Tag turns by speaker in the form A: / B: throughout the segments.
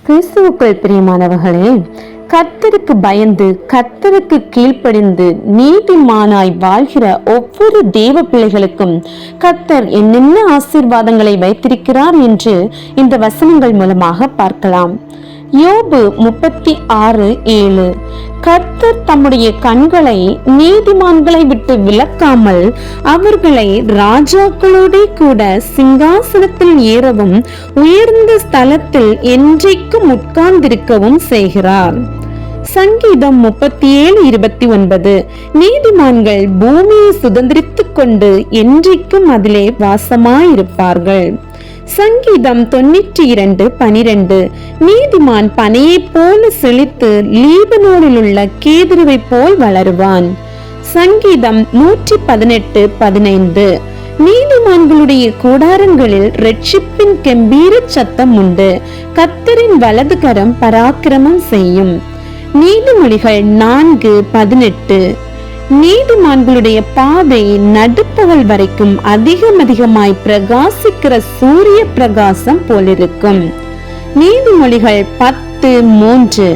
A: கிறிஸ்துவுக்குள் பிரியமானவர்களே, கர்த்தருக்கு பயந்து கர்த்தருக்கு கீழ்ப்படிந்து நீதிமானாய் வாழ்கிற ஒவ்வொரு தேவ பிள்ளைகளுக்கும் கர்த்தர் என்னென்ன ஆசீர்வாதங்களை வைத்திருக்கிறார் என்று இந்த வசனங்கள் மூலமாக பார்க்கலாம். யோபு 36:7 கர்த்தர் தம்முடைய கண்களை நீதிமான்களை விட்டு விலக்காமல் அவர்களை ராஜாக்களோட கூட சிங்காசனத்தில் ஏறவும் உயர்ந்த ஸ்தலத்தில் என்றைக்கும் உட்கார்ந்திருக்கவும் செய்கிறார். சங்கீதம் 37:29 நீதிமான்கள் பூமியை சுதந்திரித்துக் கொண்டு என்றைக்கும் அதிலே வாசமாயிருப்பார்கள். சங்கீதம் 92:12 நீதிமான் பனையை போல செழித்து லீபனோனில் உள்ள கேதுருவை போல் வளருவான். சங்கீதம் 118:15 நீதிமான்களுடைய கூடாரங்களில் இரட்சிப்பின் கெம்பீர சத்தம் உண்டு. கர்த்தரின் வலது கரம் பராக்கிரமம் செய்யும். நீதிமொழிகள் 4:18 நீதிமான்களுடைய பாதை நடுப்பகல் வரைக்கும் அதிகமாய் பிரகாசிக்கிற சூரிய பிரகாசம் போலிருக்கும். நீதிமொழிகள் 10:3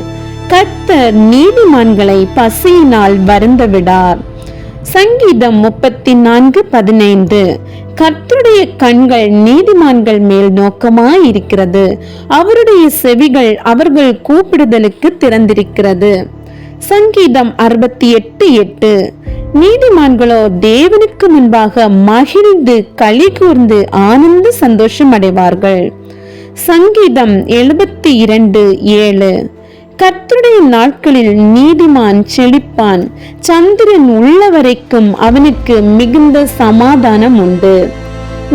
A: கர்த்தர் நீதிமான்களை பசியினால் வருந்த விடார். சங்கீதம் 34:15 கர்த்தருடைய கண்கள் நீதிமான்கள் மேல் நோக்கமாய் இருக்கிறது. அவருடைய செவிகள் அவர்கள் கூப்பிடுதலுக்கு திறந்திருக்கிறது. சங்கீதம் 68:8 நீதிமான்களோ தேவனுக்கு முன்பாக மகிழ்ந்து களி கூர்ந்து ஆனந்த சந்தோஷம் அடைவார்கள். சங்கீதம் 72:7 கர்த்தருடைய நாட்களில் நீதிமான் செழிப்பான். சந்திரன் உள்ள வரைக்கும் அவனுக்கு மிகுந்த சமாதானம் உண்டு.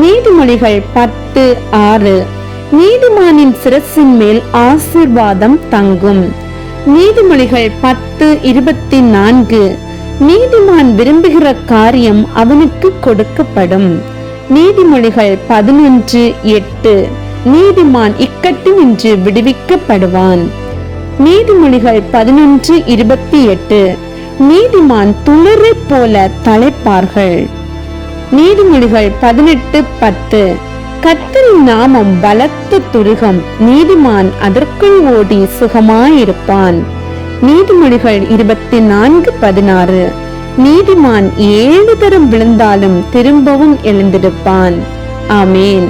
A: நீதிமொழிகள் 10:6 நீதிமானின் சிரசின் மேல் ஆசீர்வாதம் தங்கும். நீதிமொழிகள் 10:24 நீதிமான் விரும்புகிற காரியம் அவனுக்கு கொடுக்கப்படும். நீதிமொழிகள் 11:8 நீதிமான் இக்கட்டினின்று விடுவிக்கப்படுவான். நீதிமொழிகள் 11:28 நீதிமான் துளிரை போல தழைப்பார்கள். நீதிமொழிகள் 18:10 கர்த்தரின் நாமம் பலத்த துருகம். நீதிமான் அதற்குள் ஓடி சுகமாயிருப்பான். நீதிமொழிகள் 24:16 நீதிமான் 7 தரம் விழுந்தாலும் திரும்பவும் எழுந்திருப்பான். ஆமேன்.